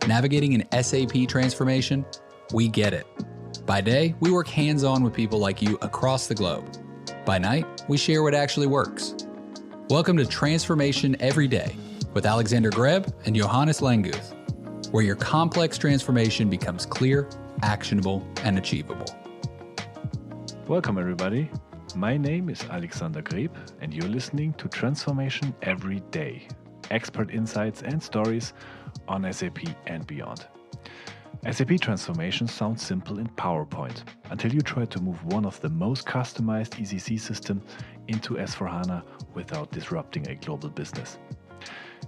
Navigating an SAP transformation? We get it. By day, we work hands-on with people like you across the globe. By night, we share what actually works. Welcome to Transformation Every Day with Alexander Greb and Johannes Languth, where your complex transformation becomes clear, actionable, and achievable. Welcome, everybody. My name is Alexander Greb, and you're listening to Transformation Every Day, expert insights and stories on SAP and beyond. SAP transformation sounds simple in PowerPoint until you try to move one of the most customized ECC systems into S/4HANA without disrupting a global business.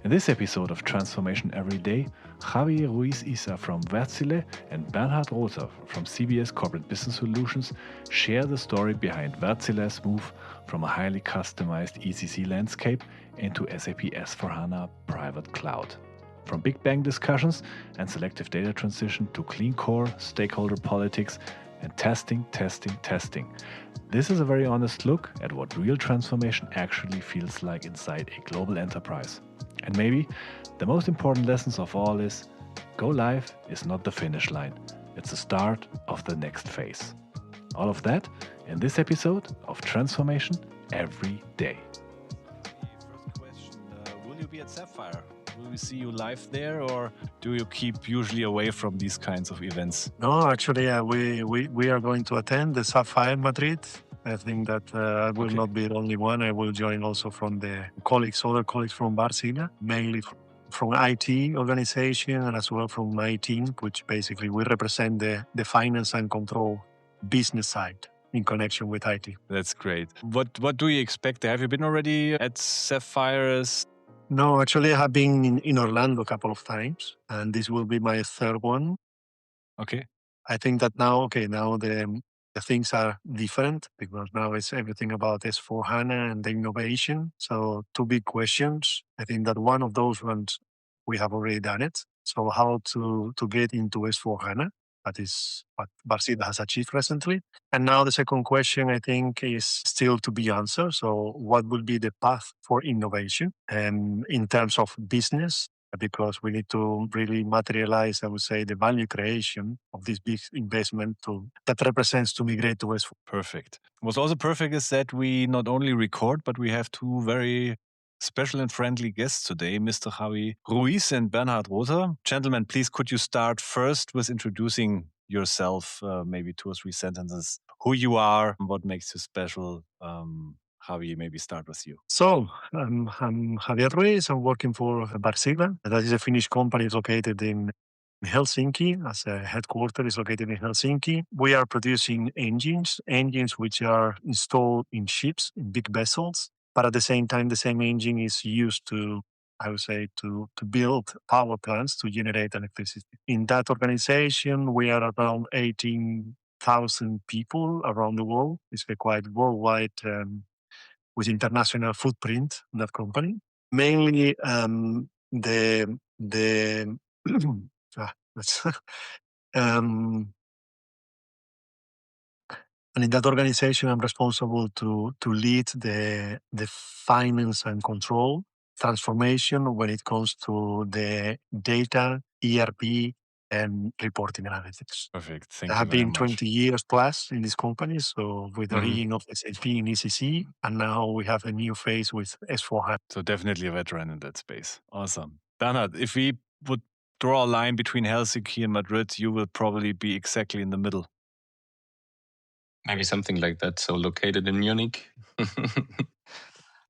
In this episode of Transformation Every Day, Javier Ruiz Iza from Wärtsilä and Bernhard Rother from CBS Corporate Business Solutions share the story behind Wärtsilä's move from a highly customized ECC landscape into SAP S/4HANA Private Cloud. From Big Bang discussions and selective data transition to clean core, stakeholder politics, and testing. This is a very honest look at what real transformation actually feels like inside a global enterprise. And maybe the most important lessons of all is, go live is not the finish line. It's the start of the next phase. All of that in this episode of Transformation Every Day. First question, will you be at Sapphire? Will we see you live there, or do you keep usually away from these kinds of events? No, actually, we are going to attend the Sapphire Madrid. I think that I will not be the only one. I will join also from the other colleagues from Wärtsilä, mainly from IT organization and as well from my team, which basically we represent the finance and control business side in connection with IT. That's great. What do you expect? Have you been already at Sapphire's? No, actually, I have been in Orlando a couple of times, and this will be my third one. Okay. I think that now the things are different because now it's everything about S/4HANA and the innovation. So two big questions. I think that one of those ones, we have already done it. So how to get into S/4HANA? That is what Wärtsilä has achieved recently. And now the second question, I think, is still to be answered. So what will be the path for innovation and in terms of business? Because we need to really materialize, I would say, the value creation of this big investment that represents to migrate to S4. Perfect. What's also perfect is that we not only record, but we have two very special and friendly guests today, Mr. Javier Ruiz and Bernhard Rother. Gentlemen, please could you start first with introducing yourself, maybe 2 or 3 sentences, who you are, what makes you special. Javier, maybe start with you. So, I'm Javier Ruiz. I'm working for Wärtsilä. That is a Finnish company located in Helsinki, as a headquarters is located in Helsinki. We are producing engines which are installed in ships, in big vessels. But at the same time, the same engine is used to, I would say, to build power plants to generate electricity. In that organization, we are around 18,000 people around the world. It's a quite worldwide with international footprint in that company. Mainly and in that organization, I'm responsible to lead the finance and control transformation when it comes to the data, ERP, and reporting analytics. Perfect. Thank you. I have very been much. 20 years plus in this company, so with the origin of SAP in ECC, and now we have a new phase with S/4HANA. So definitely a veteran in that space. Awesome. Bernhard, if we would draw a line between Helsinki and Madrid, you will probably be exactly in the middle. Maybe something like that. So located in Munich.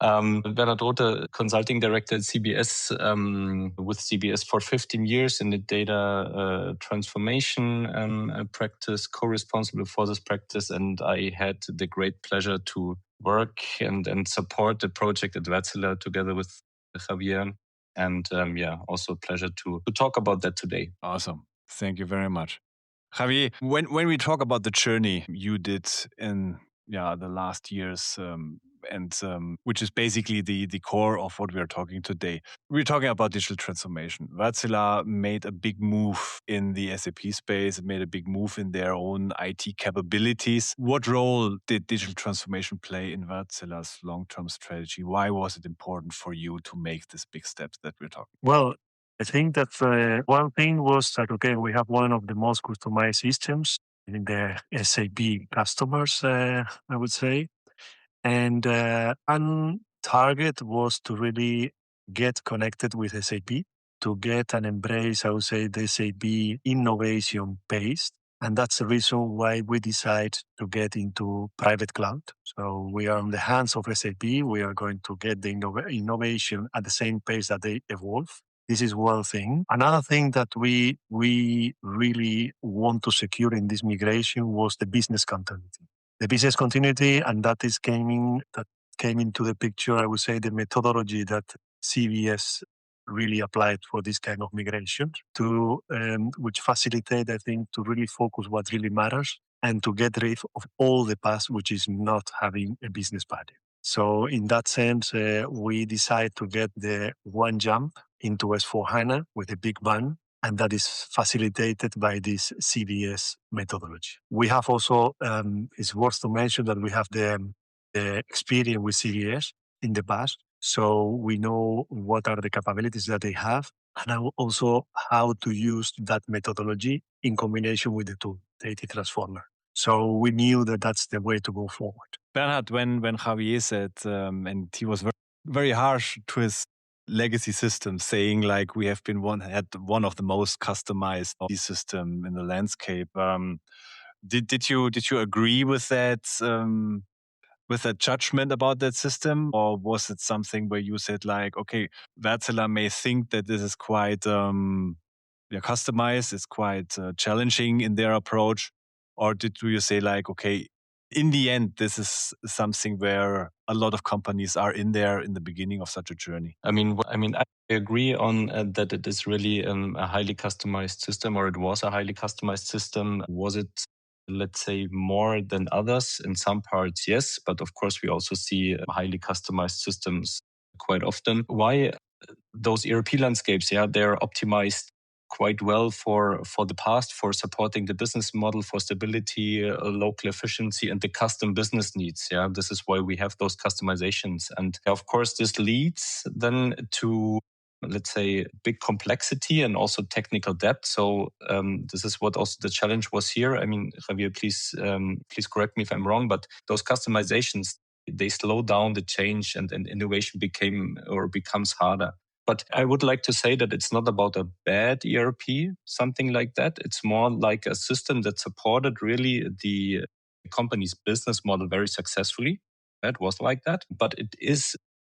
Bernhard Rother, consulting director at CBS, with CBS for 15 years in the data transformation practice, co-responsible for this practice. And I had the great pleasure to work and support the project at Wärtsilä together with Javier. And also a pleasure to talk about that today. Awesome. Thank you very much. Javier, when we talk about the journey you did in the last years, which is basically the core of what we are talking today. We're talking about digital transformation. Wärtsilä made a big move in the SAP space, made a big move in their own IT capabilities. What role did digital transformation play in Wärtsilä's long-term strategy? Why was it important for you to make this big steps that we're talking? Well, I think that one thing was that, okay, we have one of the most customized systems in the SAP customers, I would say. And one target was to really get connected with SAP, to get and embrace, I would say, the SAP innovation pace. And that's the reason why we decide to get into private cloud. So we are on the hands of SAP. We are going to get the innovation at the same pace that they evolve. This is one thing. Another thing that we really want to secure in this migration was the business continuity. The business continuity, and that came into the picture, I would say, the methodology that CBS really applied for this kind of migration, to which facilitate, I think, to really focus what really matters and to get rid of all the past, which is not having a business value. So in that sense, we decide to get the one jump into S4HANA with a big bang, and that is facilitated by this CBS methodology. We have also, it's worth to mention that we have the experience with CBS in the past, so we know what are the capabilities that they have, and also how to use that methodology in combination with the tool, the AT Transformer. So we knew that that's the way to go forward. Bernhard, when Javier said, and he was very, very harsh to his legacy system, saying like we have been had one of the most customized system in the landscape. Did you agree with that judgment about that system, or was it something where you said like, okay, Wärtsilä may think that this is quite customized, it's quite challenging in their approach, or do you say like, okay, in the end, this is something where a lot of companies are in there in the beginning of such a journey? I mean, I agree on that it is really a highly customized system, or it was a highly customized system. Was it, let's say, more than others? In some parts, yes. But of course, we also see highly customized systems quite often. Why? Those ERP landscapes, they're optimized quite well for the past, for supporting the business model, for stability, local efficiency, and the custom business needs. This is why we have those customizations. And of course, this leads then to, let's say, big complexity and also technical depth. So this is what also the challenge was here. I mean, Javier, please correct me if I'm wrong, but those customizations, they slow down the change, and innovation becomes harder. But I would like to say that it's not about a bad ERP, something like that. It's more like a system that supported really the company's business model very successfully. That was like that. But it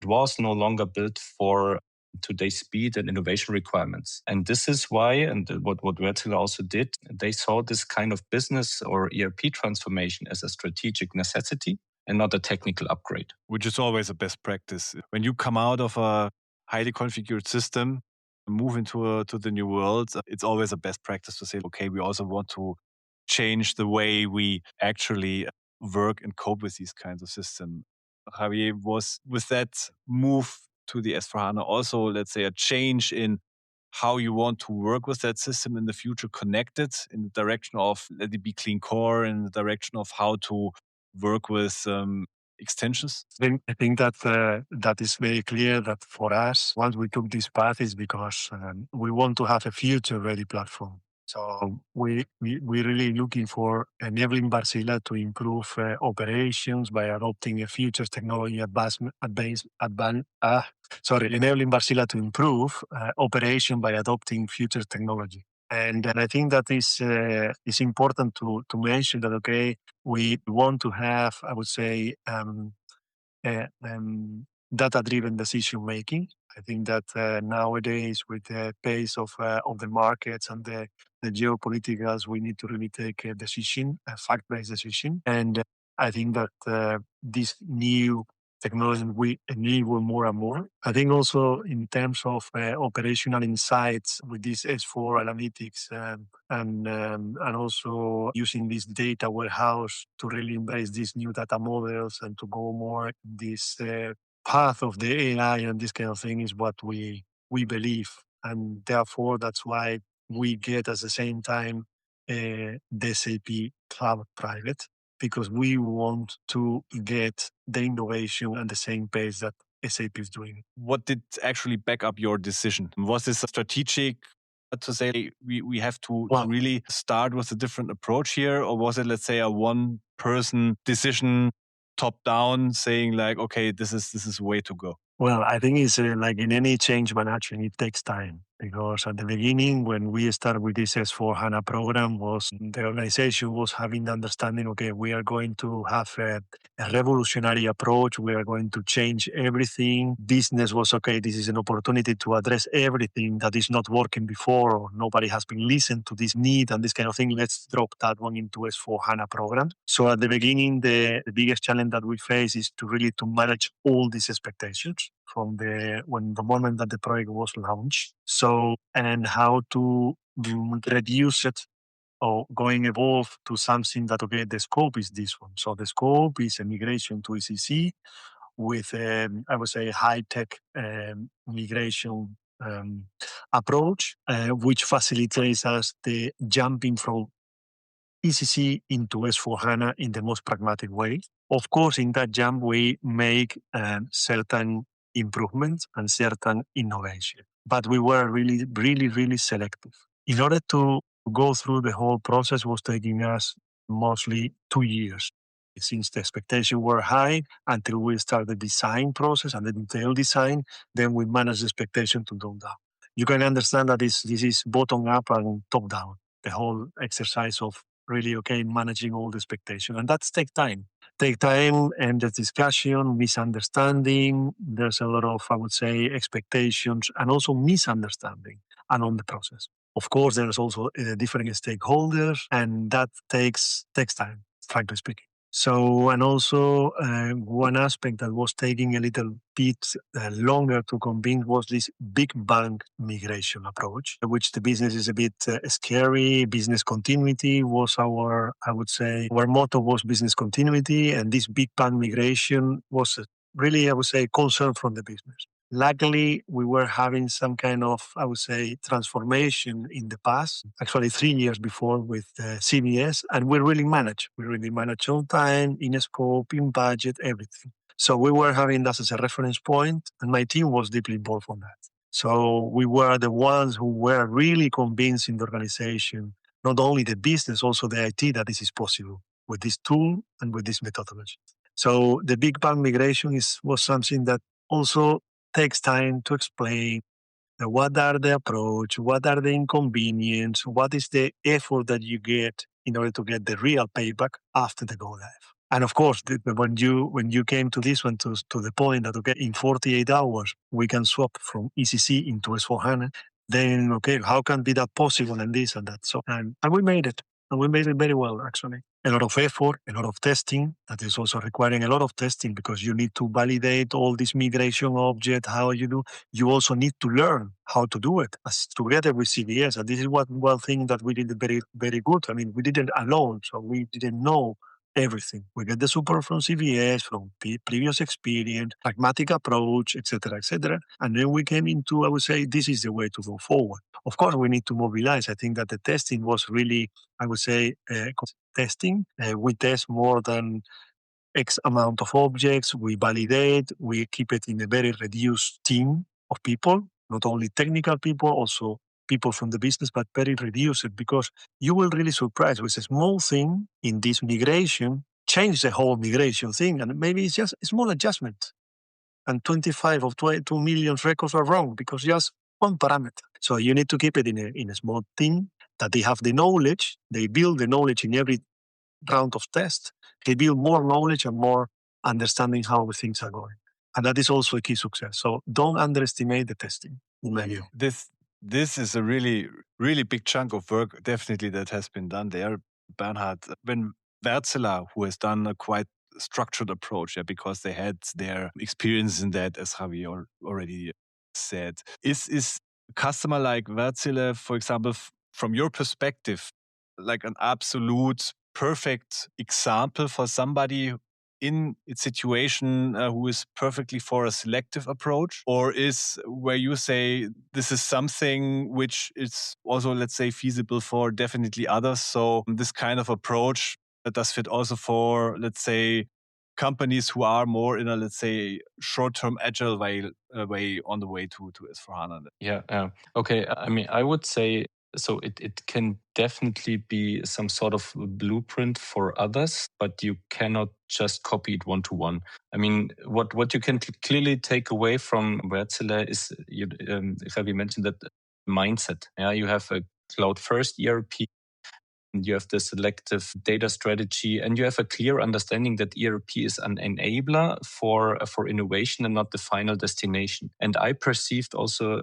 was no longer built for today's speed and innovation requirements. And this is why, and what Wärtsilä also did, they saw this kind of business or ERP transformation as a strategic necessity and not a technical upgrade. Which is always a best practice. When you come out of a highly configured system, move into to the new world, it's always a best practice to say, okay, we also want to change the way we actually work and cope with these kinds of systems. Javier, was with that move to the S4HANA also, let's say, a change in how you want to work with that system in the future, connected in the direction of let it be clean core, in the direction of how to work with extensions? I think that that is very clear that for us, once we took this path, is because we want to have a future-ready platform. So we really looking for enabling Wärtsilä to improve operations by adopting a futures technology enabling Wärtsilä to improve operation by adopting future technology. And I think that is important to mention that, okay, we want to have, I would say, data-driven decision making. I think that nowadays, with the pace of the markets and the geopoliticals, we need to really take a decision, a fact-based decision. And I think that this new technology we enable more and more. I think also in terms of operational insights with this S4 analytics and also using this data warehouse to really embrace these new data models and to go more this path of the AI and this kind of thing is what we believe. And therefore, that's why we get at the same time the SAP Cloud Private, because we want to get the innovation at the same pace that SAP is doing. What did actually back up your decision? Was this strategic to say we have to really start with a different approach here? Or was it, let's say, a one-person decision, top-down, saying like, okay, this is the way to go? Well, I think it's like in any change management, it takes time. Because at the beginning, when we started with this S4HANA program, the organization was having the understanding, okay, we are going to have a revolutionary approach. We are going to change everything. Business was, okay, this is an opportunity to address everything that is not working before, or nobody has been listened to this need and this kind of thing. Let's drop that one into S4HANA program. So at the beginning, the biggest challenge that we face is to really to manage all these expectations from the moment that the project was launched. So, and how to reduce it or evolve to something that, okay, the scope is this one. So the scope is a migration to ECC with, I would say, high-tech migration approach, which facilitates us the jumping from ECC into S4HANA in the most pragmatic way. Of course, in that jump, we make certain improvements and certain innovation. But we were really, really, really selective. In order to go through the whole process was taking us mostly 2 years. Since the expectations were high until we start the design process and the detailed design, then we manage the expectation to go down. You can understand that this is bottom up and top down, the whole exercise of really, okay, managing all the expectation. And that's take time. And the discussion, misunderstanding. There's a lot of, I would say, expectations and also misunderstanding along the process. Of course, there's also different stakeholders, and that takes time, frankly speaking. So, and also one aspect that was taking a little bit longer to convince was this big bang migration approach, which the business is a bit scary. Business continuity was our motto was business continuity. And this big bang migration was really, I would say, concern from the business. Luckily, we were having some kind of, I would say, transformation in the past, actually 3 years before with CBS, and we really managed. We really managed on time, in scope, in budget, everything. So we were having that as a reference point, and my team was deeply involved on that. So we were the ones who were really convincing the organization, not only the business, also the IT, that this is possible with this tool and with this methodology. So the big bang migration was something that also takes time to explain what are the approach, what are the inconvenience, what is the effort that you get in order to get the real payback after the go live. And of course, when you came to this one to the point that, okay, in 48 hours we can swap from ECC into S4HANA, then okay, how can be that possible and this and that? So and we made it. And we made it very well, actually. A lot of effort, a lot of testing. That is also requiring a lot of testing because you need to validate all this migration object, how you do. You also need to learn how to do it together with CBS. And this is one thing that we did very, very good. I mean, we did it alone, so we didn't know everything. We get the support from CBS, from previous experience, pragmatic approach, etc., etc. And then we came into, I would say, this is the way to go forward. Of course, we need to mobilize. I think that the testing was really, I would say, testing. We test more than X amount of objects. We validate. We keep it in a very reduced team of people, not only technical people, also people from the business, but very reduced because you will really surprise with a small thing in this migration, change the whole migration thing. And maybe it's just a small adjustment. And 25 of 22 million records are wrong because just one parameter. So you need to keep it in a small team that they have the knowledge. They build the knowledge in every round of test. They build more knowledge and more understanding how things are going. And that is also a key success. So don't underestimate the testing, in my view. This is a really, really big chunk of work, definitely, that has been done there, Bernhard. When Wärtsilä, who has done a quite structured approach, because they had their experience in that, as Javier already said, is a customer like Wärtsilä, for example, from your perspective, like an absolute perfect example for somebody in its situation who is perfectly for a selective approach? Or is where you say this is something which is also, let's say, feasible for definitely others? So this kind of approach that does fit also for, let's say, companies who are more in a, let's say, short-term agile way on the way to S4HANA? Yeah. Okay. I mean, I would say so. It can definitely be some sort of blueprint for others, but you cannot just copy it one-to-one. I mean, what you can clearly take away from Wärtsilä is, Javi mentioned that mindset. Yeah, you have a cloud-first ERP. You have the selective data strategy, and you have a clear understanding that ERP is an enabler for innovation and not the final destination. And I perceived also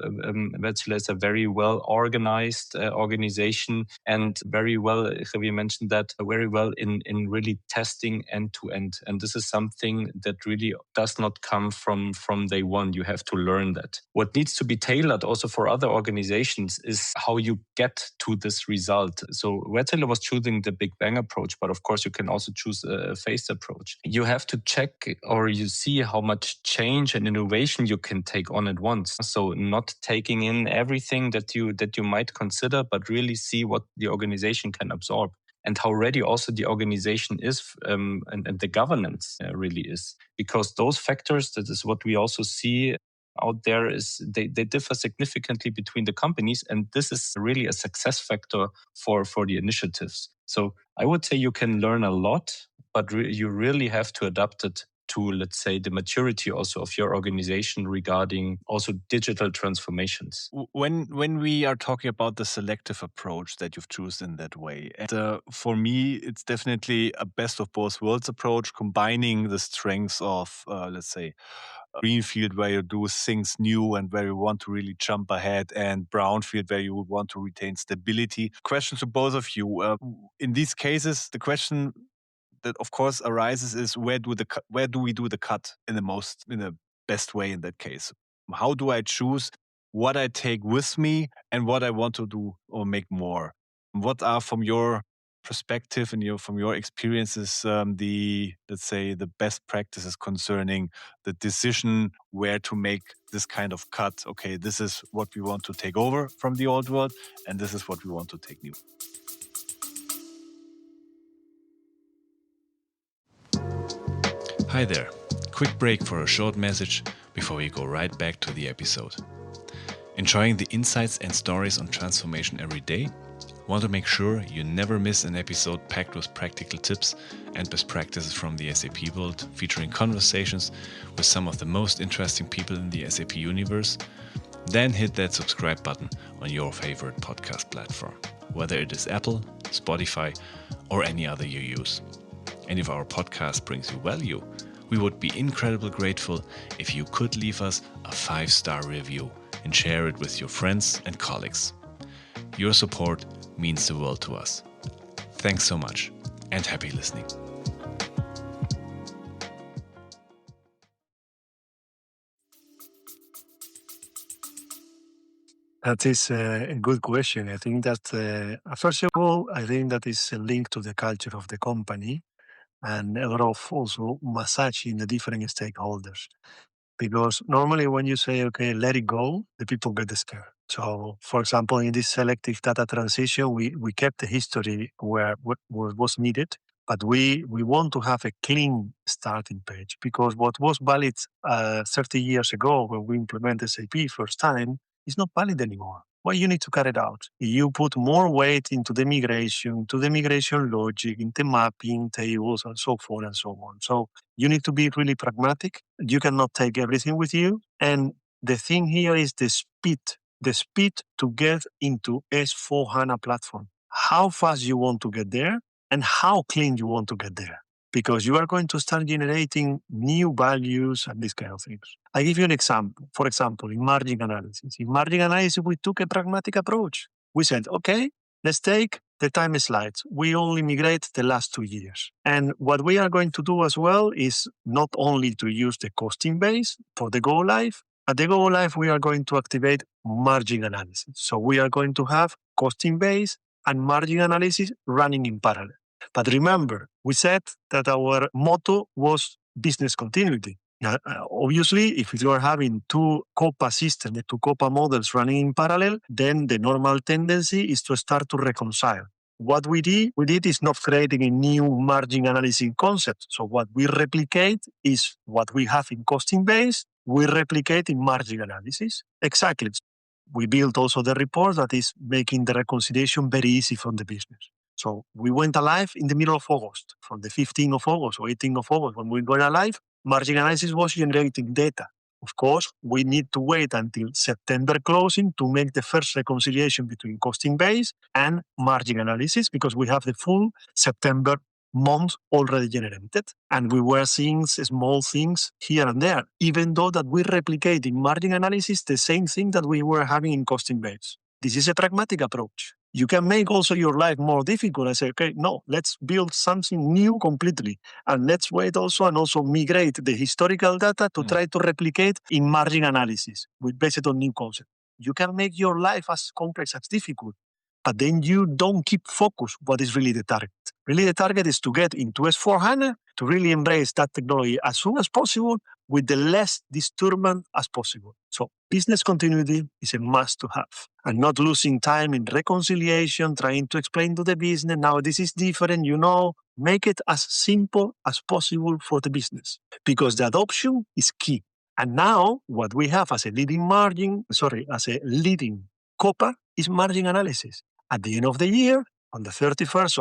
Wärtsilä as a very well organized organization, and very well, Javier mentioned that, very well in really testing end to end. And this is something that really does not come from day one. You have to learn that. What needs to be tailored also for other organizations is how you get to this result. So Wärtsilä was choosing the Big Bang approach, but of course you can also choose a phased approach. You have to check, or you see how much change and innovation you can take on at once. So not taking in everything that you might consider, but really see what the organization can absorb and how ready also the organization is and the governance really is. Because those factors, that is what we also see out there, is they differ significantly between the companies, and this is really a success factor for the initiatives. So I would say you can learn a lot, but you really have to adapt it to, let's say, the maturity also of your organization regarding also digital transformations. When we are talking about the selective approach that you've chosen in that way, and for me, it's definitely a best of both worlds approach, combining the strengths of, let's say, greenfield where you do things new and where you want to really jump ahead, and brownfield where you want to retain stability. Question to both of you. In these cases, the question that of course arises is where do we do the cut in the best way in that case? How do I choose what I take with me and what I want to do or make more? What are, from your perspective and from your experiences, let's say the best practices concerning the decision where to make this kind of cut? Okay, this is what we want to take over from the old world, and this is what we want to take new. Hi there. Quick break for a short message before we go right back to the episode. Enjoying the insights and stories on transformation every day? Want to make sure you never miss an episode packed with practical tips and best practices from the SAP world, featuring conversations with some of the most interesting people in the SAP universe? Then hit that subscribe button on your favorite podcast platform, whether it is Apple, Spotify, or any other you use. And if our podcast brings you value, we would be incredibly grateful if you could leave us a 5-star review and share it with your friends and colleagues. Your support means the world to us. Thanks so much, and happy listening. That is a good question. I think that, first of all, I think that is a link to the culture of the company and a lot of also massaging the different stakeholders. Because normally when you say, okay, let it go, the people get scared. So, for example, in this selective data transition, we kept the history where what was needed, but we want to have a clean starting page, because what was valid 30 years ago when we implemented SAP first time is not valid anymore. Well, you need to cut it out. You put more weight into the migration, to the migration logic, into mapping, tables, and so forth and so on. So you need to be really pragmatic. You cannot take everything with you. And the thing here is the speed to get into S4HANA platform. How fast you want to get there and how clean you want to get there, because you are going to start generating new values and these kind of things. I give you an example. For example, in margin analysis. In margin analysis, we took a pragmatic approach. We said, okay, let's take the time slides. We only migrate the last 2 years. And what we are going to do as well is not only to use the costing base for the go live. At the go live, we are going to activate margin analysis. So we are going to have costing base and margin analysis running in parallel. But remember, we said that our motto was business continuity. Now, obviously, if you are having two COPA systems, the two COPA models running in parallel, then the normal tendency is to start to reconcile. what we did is not creating a new margin analysis concept. So what we replicate is what we have in costing base, we replicate in margin analysis. Exactly. We built also the report that is making the reconciliation very easy from the business. So we went live in the middle of August, from the 15th of August or 18th of August. When we went live, margin analysis was generating data. Of course, we need to wait until September closing to make the first reconciliation between costing base and margin analysis, because we have the full September month already generated. And we were seeing small things here and there, even though that we replicate in margin analysis the same thing that we were having in costing base. This is a pragmatic approach. You can make also your life more difficult and say, okay, no, let's build something new completely. And let's wait also and also migrate the historical data to try to replicate in margin analysis based on new concept. You can make your life as complex as difficult, but then you don't keep focus what is really the target. Really the target is to get into S4HANA, to really embrace that technology as soon as possible with the less disturbance as possible. So business continuity is a must to have, and not losing time in reconciliation, trying to explain to the business, now this is different, make it as simple as possible for the business, because the adoption is key. And now what we have as a leading COPA is margin analysis. At the end of the year, on the 31st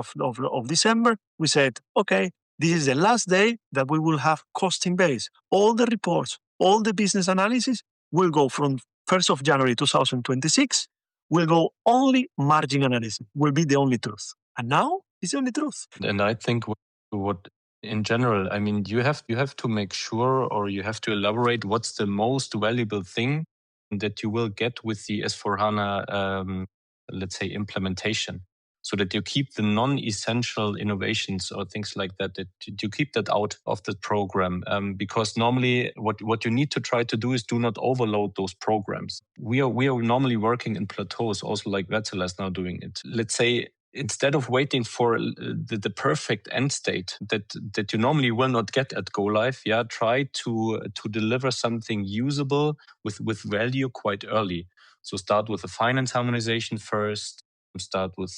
of December, we said, okay, this is the last day that we will have costing base. All the reports, all the business analysis will go from 1st of January 2026, will go only margin analysis, will be the only truth. And now it's the only truth. And I think what in general, I mean, you have to make sure, or you have to elaborate what's the most valuable thing that you will get with the S4HANA, let's say, implementation, so that you keep the non-essential innovations or things like that you keep that out of the program. Because normally what you need to try to do is do not overload those programs. We are normally working in plateaus, also like Wärtsilä is now doing it. Let's say, instead of waiting for the perfect end state that you normally will not get at go live, try to deliver something usable with value quite early. So start with the finance harmonization first, start with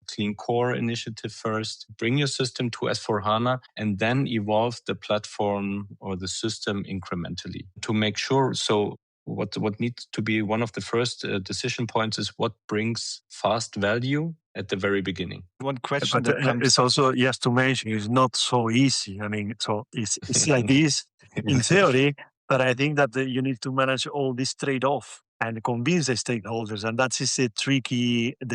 clean core initiative first, bring your system to S4HANA, and then evolve the platform or the system incrementally to make sure. So what needs to be one of the first decision points is what brings fast value at the very beginning. One question but it's also, yes, to mention, it's not so easy. I mean, so it's like this in theory, but I think that you need to manage all this trade-off and convince the stakeholders, and that is the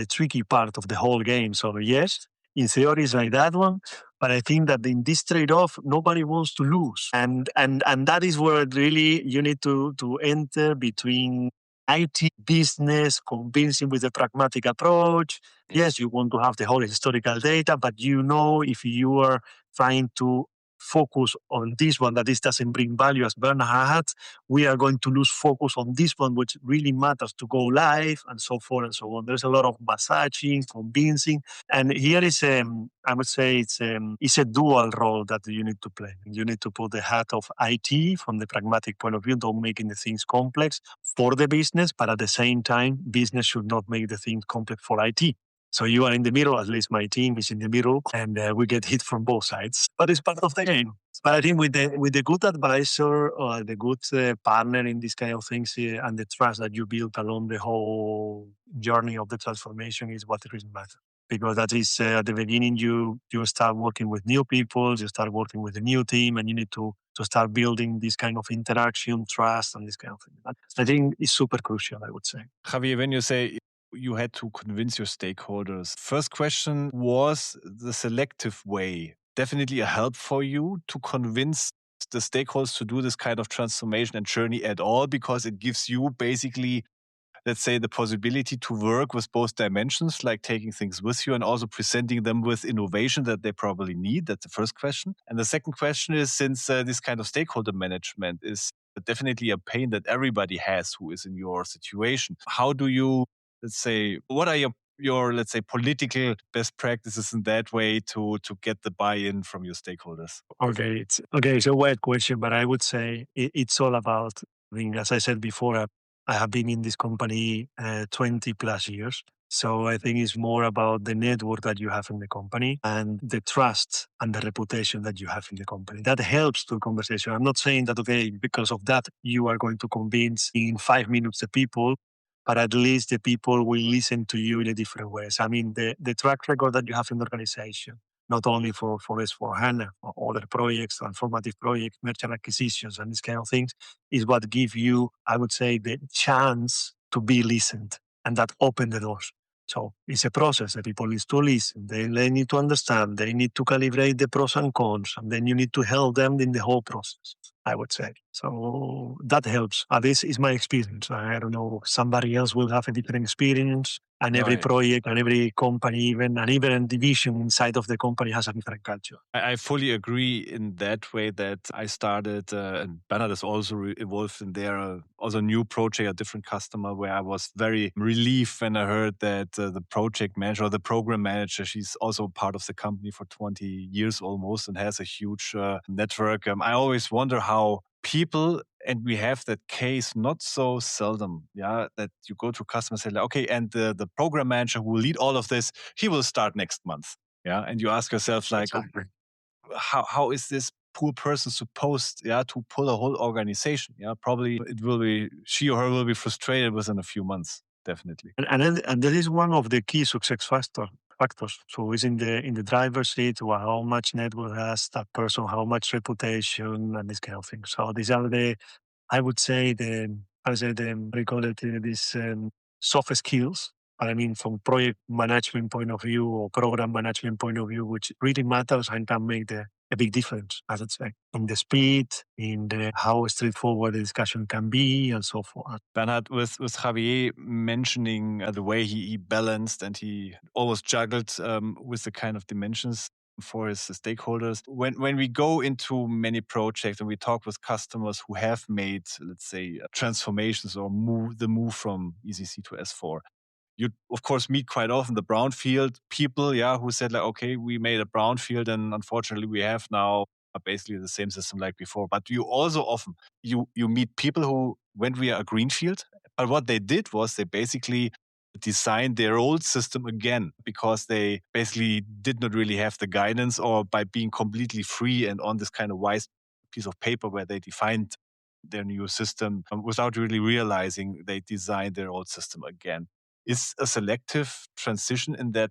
tricky part of the whole game. So yes, in theory it's like that one, but I think that in this trade-off, nobody wants to lose, and that is where really you need to enter between IT business, convincing with a pragmatic approach. Yes, you want to have the whole historical data, but if you are trying to focus on this one, that this doesn't bring value, as Bernhard had, we are going to lose focus on this one, which really matters to go live, and so forth and so on. There's a lot of massaging, convincing, and here is, I would say, it's a dual role that you need to play. You need to put the hat of IT from the pragmatic point of view, don't making the things complex for the business, but at the same time, business should not make the things complex for IT. So you are in the middle, at least my team is in the middle, and we get hit from both sides. But it's part of the game. But I think with the good advisor or the good partner in these kind of things, and the trust that you build along the whole journey of the transformation is what really matters. Because that is at the beginning, you start working with new people, you start working with a new team, and you need to start building this kind of interaction, trust, and this kind of thing. I think it's super crucial, I would say. Javier, when you say you had to convince your stakeholders, first question, was the selective way definitely a help for you to convince the stakeholders to do this kind of transformation and journey at all? Because it gives you basically, let's say, the possibility to work with both dimensions, like taking things with you and also presenting them with innovation that they probably need. That's the first question. And the second question is, since this kind of stakeholder management is definitely a pain that everybody has who is in your situation, how do you, let's say, what are your let's say, political best practices in that way to get the buy-in from your stakeholders? Okay, it's a weird question, but I would say it's all about, I mean, as I said before, I have been in this company 20 plus years. So I think it's more about the network that you have in the company and the trust and the reputation that you have in the company. That helps to conversation. I'm not saying that, okay, because of that, you are going to convince in 5 minutes the people, but at least the people will listen to you in a different ways. I mean, the track record that you have in the organization, not only for S4HANA, or other projects, transformative projects, merchant acquisitions, and these kind of things, is what give you, I would say, the chance to be listened, and that open the doors. So it's a process. The people need to listen. They need to understand. They need to calibrate the pros and cons, and then you need to help them in the whole process, I would say. So that helps. This is my experience. I don't know, somebody else will have a different experience, and every project and every company, even division inside of the company has a different culture. I fully agree in that way that I started, and Bernhard is also involved in there, also a new project, a different customer, where I was very relieved when I heard that the project manager or the program manager, she's also part of the company for 20 years almost and has a huge network. I always wonder how people, and we have that case not so seldom, that you go to customers and say, okay, and the program manager who will lead all of this, he will start next month. Yeah, and you ask yourself, like, Exactly. how is this poor person supposed to pull a whole organization? Probably it will be, she or her will be frustrated within a few months, definitely. And that is one of the key success factors. So it's in the driver's seat, how much network has that person, how much reputation, and this kind of thing. So these are I would say we call it these soft skills. I mean, from project management point of view or program management point of view, which really matters and can make a big difference, I would say, in the speed, in how straightforward the discussion can be, and so forth. Bernhard, with Javier mentioning the way he balanced and he always juggled with the kind of dimensions for his stakeholders. When we go into many projects and we talk with customers who have made, let's say, transformations or the move from ECC to S4, you of course meet quite often the brownfield people, who said, like, okay, we made a brownfield and unfortunately we have now basically the same system like before. But you also often you meet people who went via a greenfield, but what they did was they basically designed their old system again because they basically did not really have the guidance, or by being completely free and on this kind of wise piece of paper where they defined their new system without really realizing they designed their old system again. Is a selective transition in that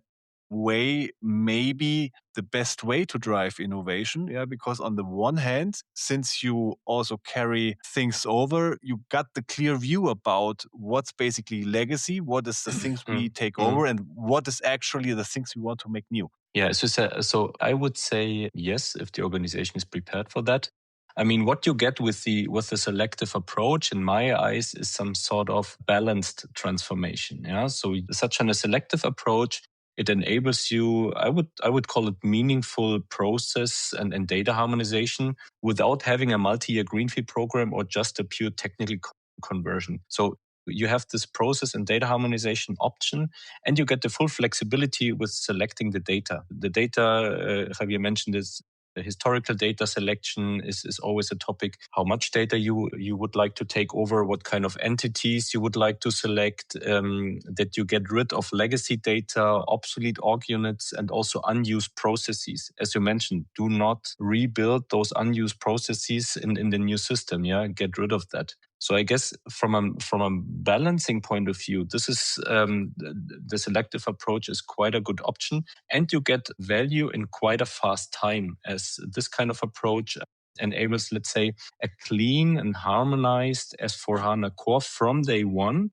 way maybe the best way to drive innovation? Because on the one hand, since you also carry things over, you got the clear view about what's basically legacy, what is the things we take over, and what is actually the things we want to make new. Yeah, so I would say yes, if the organization is prepared for that. I mean, what you get with the selective approach, in my eyes, is some sort of balanced transformation. Yeah, so such a selective approach, it enables you, I would call it meaningful process and data harmonization without having a multi-year greenfield program or just a pure technical conversion. So you have this process and data harmonization option, and you get the full flexibility with selecting the data. The data, Javier mentioned, is the historical data selection is always a topic. How much data you would like to take over, what kind of entities you would like to select, that you get rid of legacy data, obsolete org units, and also unused processes. As you mentioned, do not rebuild those unused processes in the new system. Yeah, get rid of that. So I guess from a balancing point of view, this is the selective approach is quite a good option, and you get value in quite a fast time, as this kind of approach enables, let's say, a clean and harmonized S4HANA core from day one.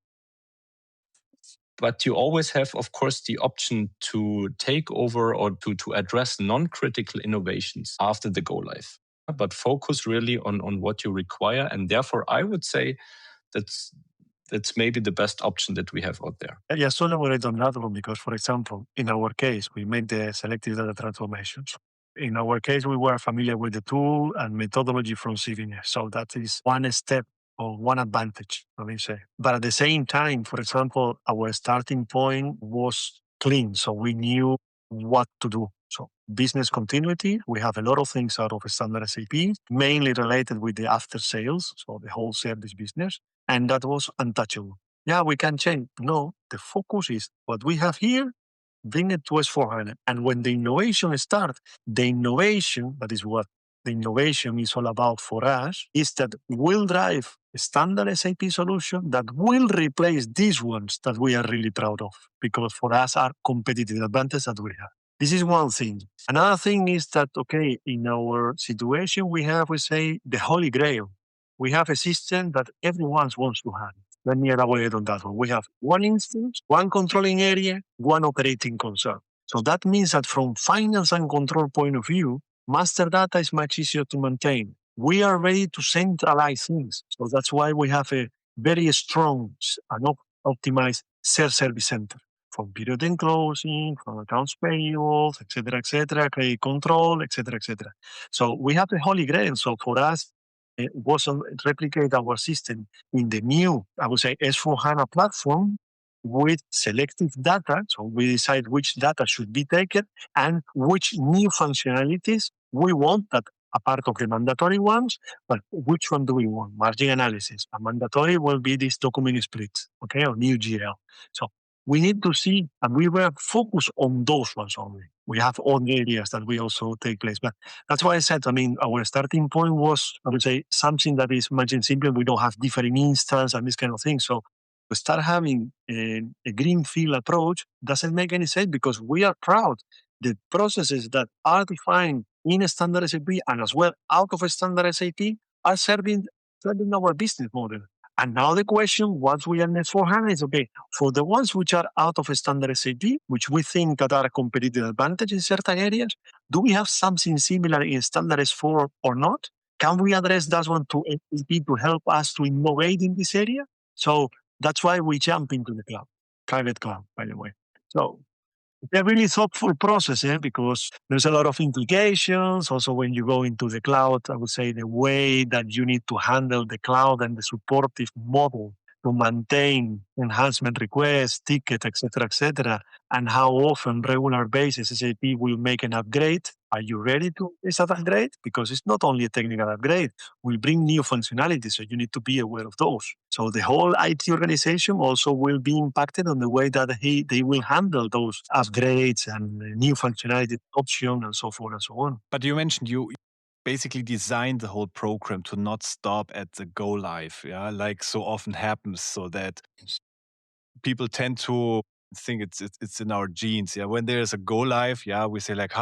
But you always have, of course, the option to take over or to address non-critical innovations after the go live. But focus really on what you require. And therefore, I would say that's maybe the best option that we have out there. Yeah, so elaborate on that one, because, for example, in our case, we made the selective data transformations. In our case, we were familiar with the tool and methodology from CVNet. So that is one step or one advantage, let me say. But at the same time, for example, our starting point was clean. So we knew what to do. So business continuity, we have a lot of things out of standard SAP, mainly related with the after sales, so the whole service business, and that was untouchable. yeah, we can change. No, the focus is what we have here, bring it to S4HANA. And when the innovation starts, the innovation, that is what the innovation is all about for us, is that we'll drive a standard SAP solution that will replace these ones that we are really proud of, because for us are competitive advantage that we have. This is one thing. Another thing is that, okay, in our situation, we have, we say, the Holy Grail. We have a system that everyone wants to have. Let me elaborate on that one. We have one instance, one controlling area, one operating concern. So that means that from finance and control point of view, master data is much easier to maintain. We are ready to centralize things. So that's why we have a very strong and optimized self-service center from period end closing, from accounts payables, etc., credit control, etc. So we have the Holy Grail. So for us, it was replicate our system in the new, I would say, S4HANA platform with selective data. So we decide which data should be taken and which new functionalities we want that are part of the mandatory ones, but which one do we want? Margin analysis. A mandatory will be this document split, okay, or new GL. So we need to see, and we were focused on those ones only. We have all areas that we also take place, but that's why I said, I mean, our starting point was, I would say, something that is much simpler. We don't have different instances and this kind of thing. So to start having a greenfield approach doesn't make any sense because we are proud the processes that are defined in a standard SAP and as well out of a standard SAP are serving our business model. And now the question, once we are in S4HANA, is okay, for the ones which are out of a standard SAP, which we think that are a competitive advantage in certain areas, do we have something similar in standard S4 or not? Can we address that one to SAP to help us to innovate in this area? So that's why we jump into the cloud, private cloud, by the way. So it's a really thoughtful process, because there's a lot of implications. Also, when you go into the cloud, I would say the way that you need to handle the cloud and the supportive model to maintain enhancement requests, tickets, etc., and how often, regular basis, SAP will make an upgrade. Are you ready to this upgrade? Because it's not only a technical upgrade, will bring new functionalities, so you need to be aware of those. So the whole IT organization also will be impacted on the way that they will handle those upgrades and new functionality option and so forth and so on. But you mentioned you basically designed the whole program to not stop at the go live, yeah, like so often happens, so that people tend to think it's in our genes. Yeah, when there's a go live, yeah, we say like,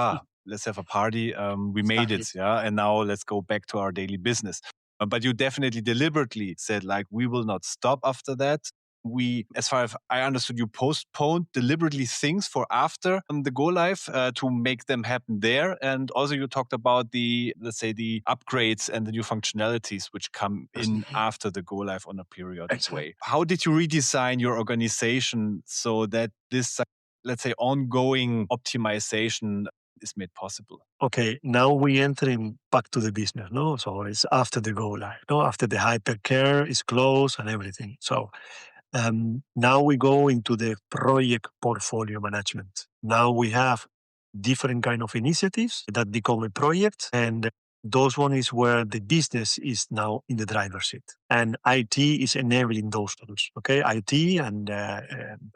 let's have a party. We made it, yeah, and now let's go back to our daily business. But you definitely deliberately said like, we will not stop after that. We, as far as I understood, you postponed deliberately things for after the go live to make them happen there. And also you talked about the, let's say, the upgrades and the new functionalities which come in after the go live on a periodic way. How did you redesign your organization so that this, let's say, ongoing optimization is made possible? Okay, now we entering back to the business, no? So it's after the go live, no? After the hypercare is closed and everything. So now we go into the project portfolio management. Now we have different kind of initiatives that become a project, and those one is where the business is now in the driver's seat, and IT is enabling those tools. Okay, IT and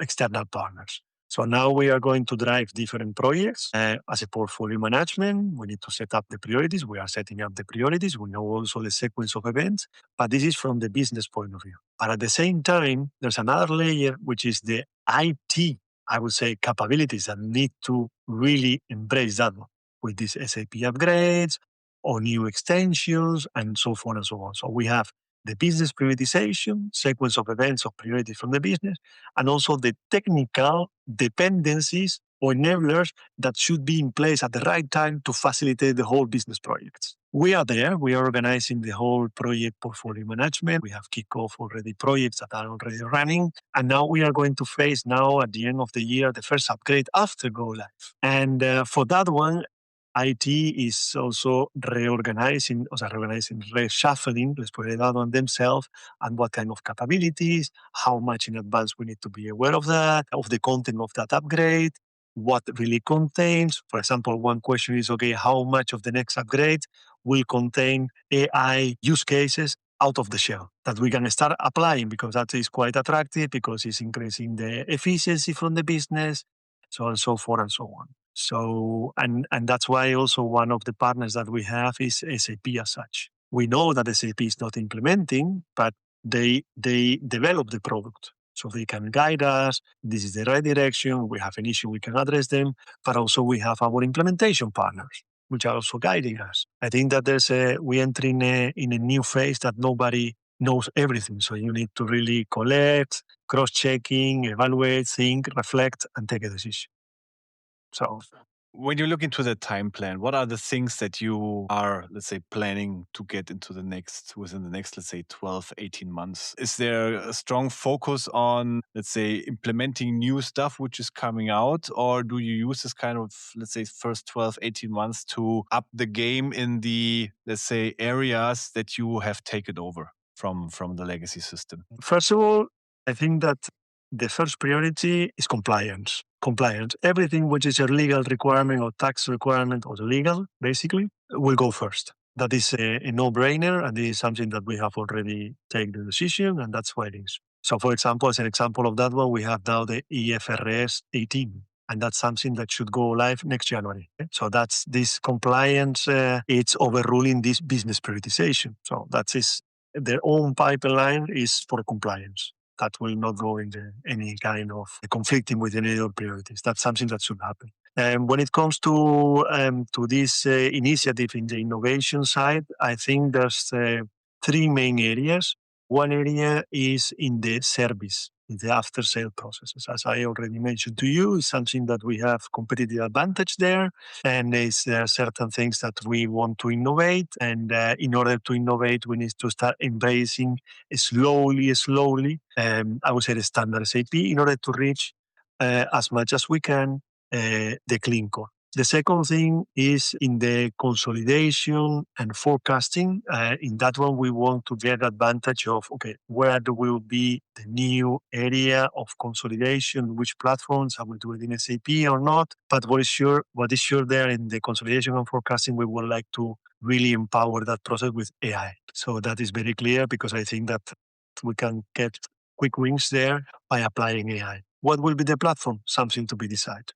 external partners. So now we are going to drive different projects as a portfolio management. We need to set up the priorities. We are setting up the priorities. We know also the sequence of events, but this is from the business point of view. But at the same time, there's another layer, which is the IT, I would say, capabilities that need to really embrace that one with these SAP upgrades or new extensions and so forth and so on. So we have the business prioritization, sequence of events of priority from the business, and also the technical dependencies or enablers that should be in place at the right time to facilitate the whole business projects. We are there. We are organizing the whole project portfolio management. We have kicked off already projects that are already running. And now we are going to face now at the end of the year, the first upgrade after go live. And for that one, IT is also reshuffling, let's put it out on themselves, and what kind of capabilities, how much in advance we need to be aware of that, of the content of that upgrade, what really contains. For example, one question is, okay, how much of the next upgrade will contain AI use cases out of the shell that we can start applying, because that is quite attractive, because it's increasing the efficiency from the business, so on and so forth and so on. So, and that's why also one of the partners that we have is SAP as such. We know that SAP is not implementing, but they develop the product. So they can guide us. This is the right direction. We have an issue, we can address them. But also we have our implementation partners, which are also guiding us. I think that we enter in a new phase that nobody knows everything. So you need to really collect, cross-checking, evaluate, think, reflect, and take a decision. So when you look into the time plan, what are the things that you are, let's say, planning to get into within the next, let's say, 12, 18 months? Is there a strong focus on, let's say, implementing new stuff which is coming out? Or do you use this kind of, let's say, first 12, 18 months to up the game in the, let's say, areas that you have taken over from the legacy system? First of all, I think that the first priority is compliance. Compliance. Everything which is a legal requirement or tax requirement or legal, basically, will go first. That is a no-brainer, and this is something that we have already taken the decision, and that's why it is. So, for example, as an example of that one, we have now the IFRS 18. And that's something that should go live next January. So that's this compliance, it's overruling this business prioritization. So that is their own pipeline is for compliance. That will not go into any kind of conflicting with any other priorities. That's something that should happen. And when it comes to this initiative in the innovation side, I think there's three main areas. One area is in the service, in the after-sale processes. As I already mentioned to you, it's something that we have competitive advantage there, and there are certain things that we want to innovate. And in order to innovate, we need to start embracing slowly, I would say the standard SAP, in order to reach as much as we can the clean core. The second thing is in the consolidation and forecasting. In that one, we want to get advantage of, okay, where will be the new area of consolidation, which platforms, are we doing it in SAP or not? But what is sure there in the consolidation and forecasting, we would like to really empower that process with AI. So that is very clear, because I think that we can get quick wins there by applying AI. What will be the platform? Something to be decided.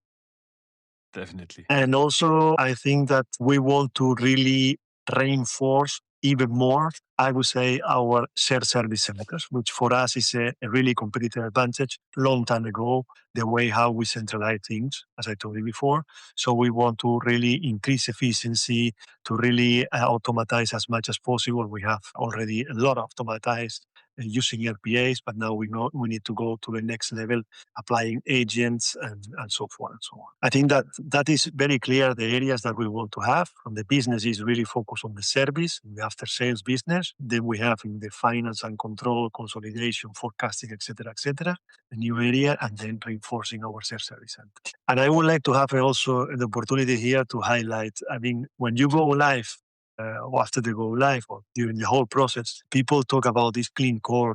Definitely. And also, I think that we want to really reinforce even more, I would say, our shared service centers, which for us is a really competitive advantage. Long time ago, the way how we centralize things, as I told you before. So we want to really increase efficiency, to really automatize as much as possible. We have already a lot of automatized using RPAs, but now we need to go to the next level, applying agents and so forth and so on. I think that is very clear, the areas that we want to have. And the business is really focused on the service, the after-sales business. Then we have in the finance and control, consolidation, forecasting, etc., a new area, and then reinforcing our self-service center. And I would like to have also the opportunity here to highlight, I mean, when you go live, or after they go live, or during the whole process, people talk about this clean core,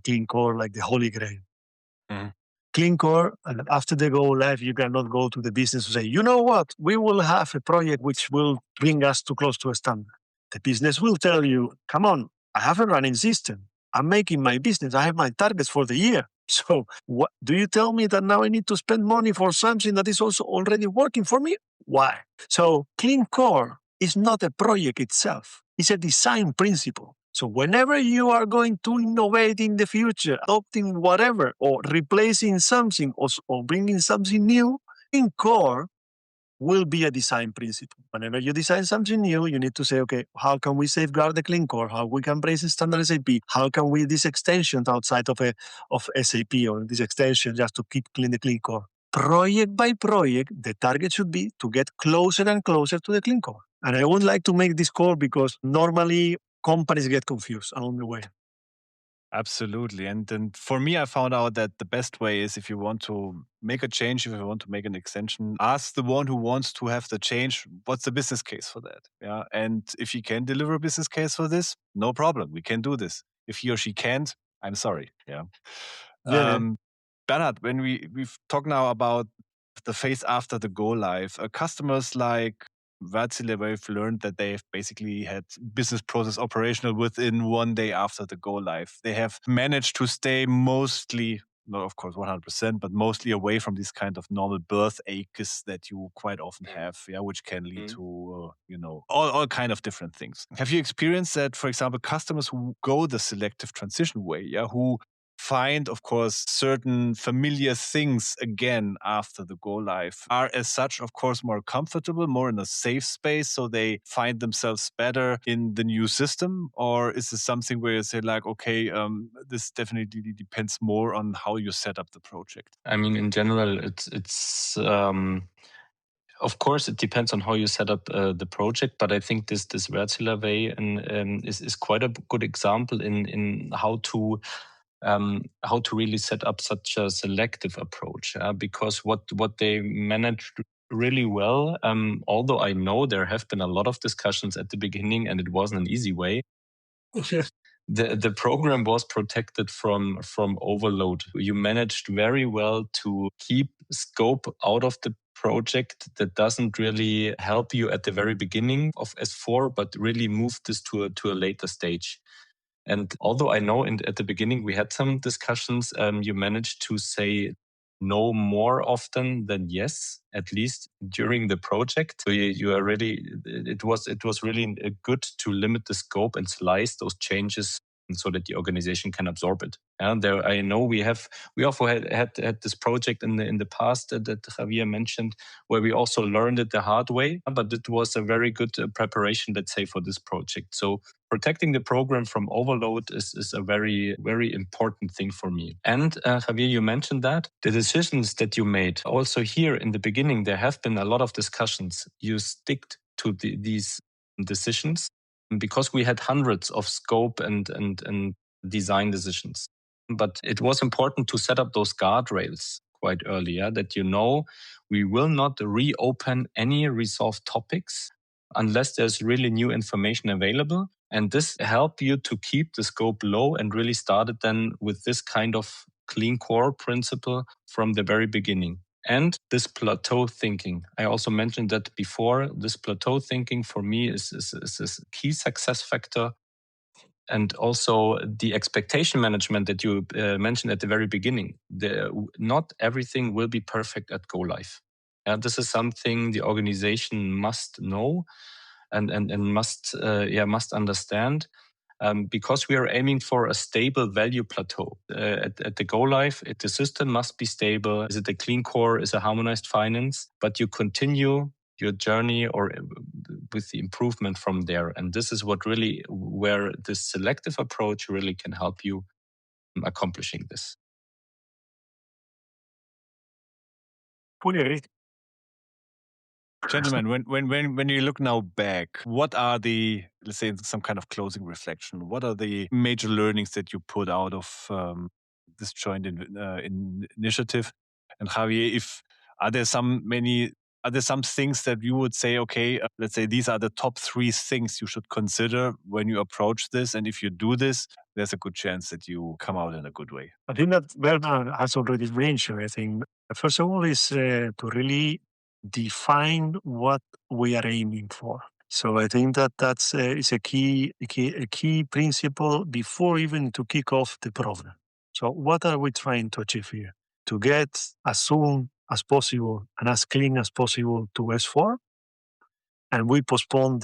like the holy grail. Mhm. Clean core, and after they go live, you cannot go to the business to say, you know what, we will have a project which will bring us too close to a standard. The business will tell you, come on, I have a running system. I'm making my business. I have my targets for the year. So what do you tell me that now I need to spend money for something that is also already working for me? Why? So clean core is not a project itself. It's a design principle. So whenever you are going to innovate in the future, adopting whatever, or replacing something, or bringing something new, in core will be a design principle. Whenever you design something new, you need to say, okay, how can we safeguard the clean core? How we can brace standard SAP? How can we this extension outside of SAP, or this extension just to keep clean the clean core? Project by project, the target should be to get closer and closer to the clean core. And I would like to make this call because normally companies get confused along the way. Absolutely. And for me, I found out that the best way is, if you want to make a change, if you want to make an extension, ask the one who wants to have the change, what's the business case for that? Yeah. And if he can deliver a business case for this, no problem. We can do this. If he or she can't, I'm sorry. Yeah. Bernhard, when we've talked now about the phase after the go live, customers like Wärtsilä, where we've learned that they've basically had business process operational within 1 day after the go live. They have managed to stay mostly, not of course 100%, but mostly away from these kind of normal birth aches that you quite often have, which can lead to, all kind of different things. Have you experienced that, for example, customers who go the selective transition way, who find, of course, certain familiar things again after the go live are as such, of course, more comfortable, more in a safe space, so they find themselves better in the new system? Or is this something where you say like, okay, this definitely depends more on how you set up the project? I mean, in general, it's of course, it depends on how you set up the project, but I think this Wärtsilä way is quite a good example in how to really set up such a selective approach. Because what they managed really well, although I know there have been a lot of discussions at the beginning and it wasn't an easy way. The program was protected from overload. You managed very well to keep scope out of the project that doesn't really help you at the very beginning of S4, but really move this to a later stage. And although I know at the beginning we had some discussions, you managed to say no more often than yes, at least during the project. So you are really, it was really good to limit the scope and slice those changes so that the organization can absorb it. And there, I know we also had this project in the past that Javier mentioned, where we also learned it the hard way, but it was a very good preparation, let's say, for this project. So protecting the program from overload is a very, very important thing for me. And Javier, you mentioned that the decisions that you made, also here in the beginning, there have been a lot of discussions. You stick to these decisions because we had hundreds of scope and design decisions. But it was important to set up those guardrails quite early, that we will not reopen any resolved topics unless there's really new information available. And this helped you to keep the scope low and really started then with this kind of clean core principle from the very beginning. And this plateau thinking. I also mentioned that before. This plateau thinking for me is a key success factor. And also the expectation management that you mentioned at the very beginning. Not everything will be perfect at go live. This is something the organization must know and must understand. Because we are aiming for a stable value plateau. At the go live, the system must be stable. Is it a clean core? Is it a harmonized finance? But you continue your journey or with the improvement from there. And this is where this selective approach really can help you accomplishing this. Fully agree. Gentlemen, when you look now back, what are the, let's say, some kind of closing reflection? What are the major learnings that you put out of this joint initiative? And Javier, are there some things that you would say, okay, let's say these are the top 3 things you should consider when you approach this, and if you do this, there's a good chance that you come out in a good way? I think that Bernhard has already mentioned. I think first of all is to really define what we are aiming for. So I think that is a key principle before even to kick off the program. So what are we trying to achieve here? To get as soon as possible and as clean as possible to S4, and we postpone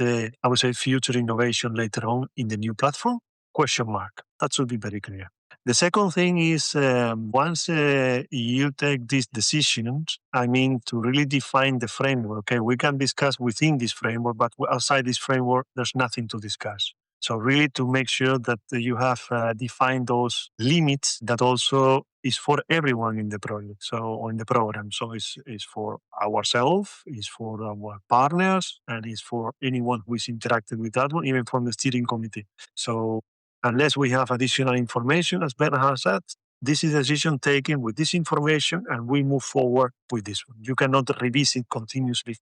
future innovation later on in the new platform? Question mark. That should be very clear. The second thing is once you take these decisions, to really define the framework. Okay, we can discuss within this framework, but outside this framework, there's nothing to discuss. So really to make sure that you have defined those limits that also is for everyone in the project, or in the program. So it's for ourselves, it's for our partners, and it's for anyone who is interacted with that one, even from the steering committee. So unless we have additional information, as Bernhard said, this is a decision taken with this information, and we move forward with this one. You cannot revisit continuously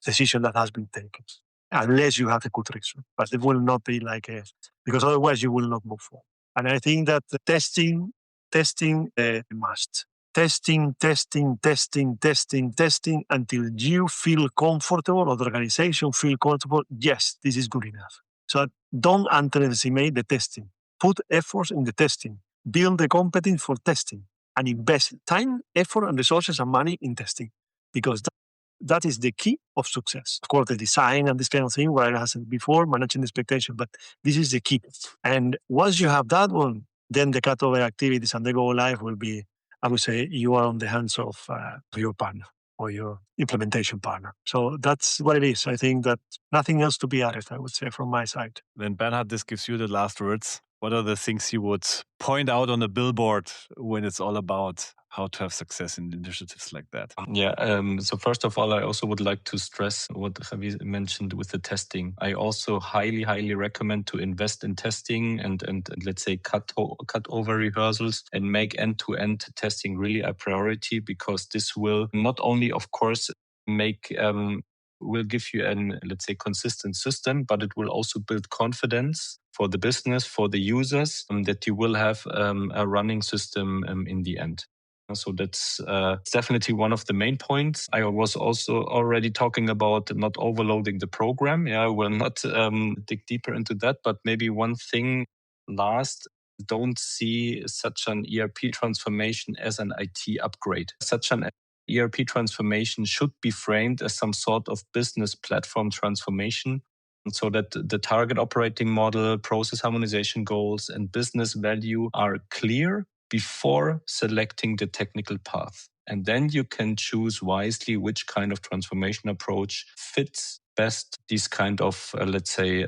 the decision that has been taken, unless you have a good reason. But it will not be because otherwise you will not move forward. And I think that testing must. testing until you feel comfortable or the organization feel comfortable. Yes, this is good enough. So don't underestimate the testing. Put efforts in the testing. Build the competence for testing and invest time, effort, and resources and money in testing, because that is the key of success. Of course, the design and this kind of thing, what I said before, managing the expectation, but this is the key. And once you have that one, then the cutover activities and the go live will be, I would say, you are on the hands of your partner or your implementation partner. So that's what it is. I think that nothing else to be added, I would say, from my side. Then Bernhard, this gives you the last words. What are the things you would point out on a billboard when it's all about how to have success in initiatives like that? Yeah. So first of all, I also would like to stress what Javier mentioned with the testing. I also highly recommend to invest in testing and let's say cut over rehearsals and make end-to-end testing really a priority, because this will not only, of course, will give you an, let's say, consistent system, but it will also build confidence for the business, for the users, that you will have a running system in the end. So that's definitely one of the main points. I was also already talking about not overloading the program. Yeah, I will not dig deeper into that, but maybe one thing last, don't see such an ERP transformation as an IT upgrade. Such an ERP transformation should be framed as some sort of business platform transformation, so that the target operating model, process harmonization goals, and business value are clear before selecting the technical path. And then you can choose wisely which kind of transformation approach fits best these kind of, let's say,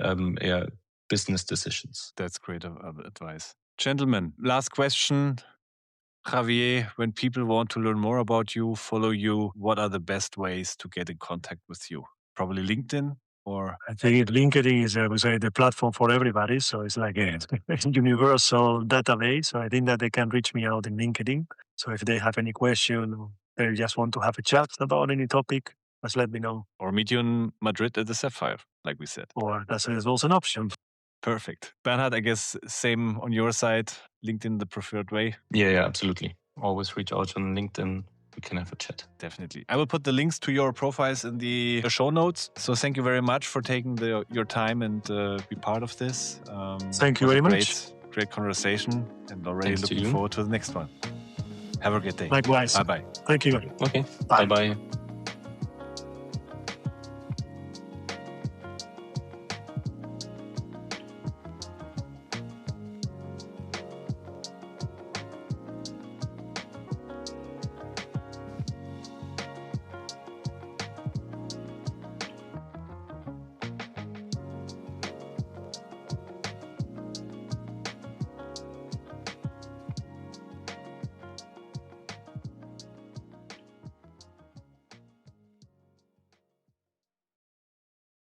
business decisions. That's great advice. Gentlemen, last question. Javier, when people want to learn more about you, follow you, what are the best ways to get in contact with you? Probably LinkedIn? Or I think LinkedIn is, I would say, the platform for everybody. So it's like a universal database. So I think that they can reach me out in LinkedIn. So if they have any question or they just want to have a chat about any topic, just let me know. Or meet you in Madrid at the Sapphire, like we said. Or that's also an option. Perfect. Bernhard, I guess same on your side, LinkedIn the preferred way? Yeah, absolutely. Always reach out on LinkedIn. We can have a chat. Definitely. I will put the links to your profiles in the show notes. So thank you very much for taking your time and be part of this. Thank you very much. Great conversation, and already looking forward to the next one. Have a great day. Likewise. Bye-bye. Thank you. Okay. Bye. Bye-bye.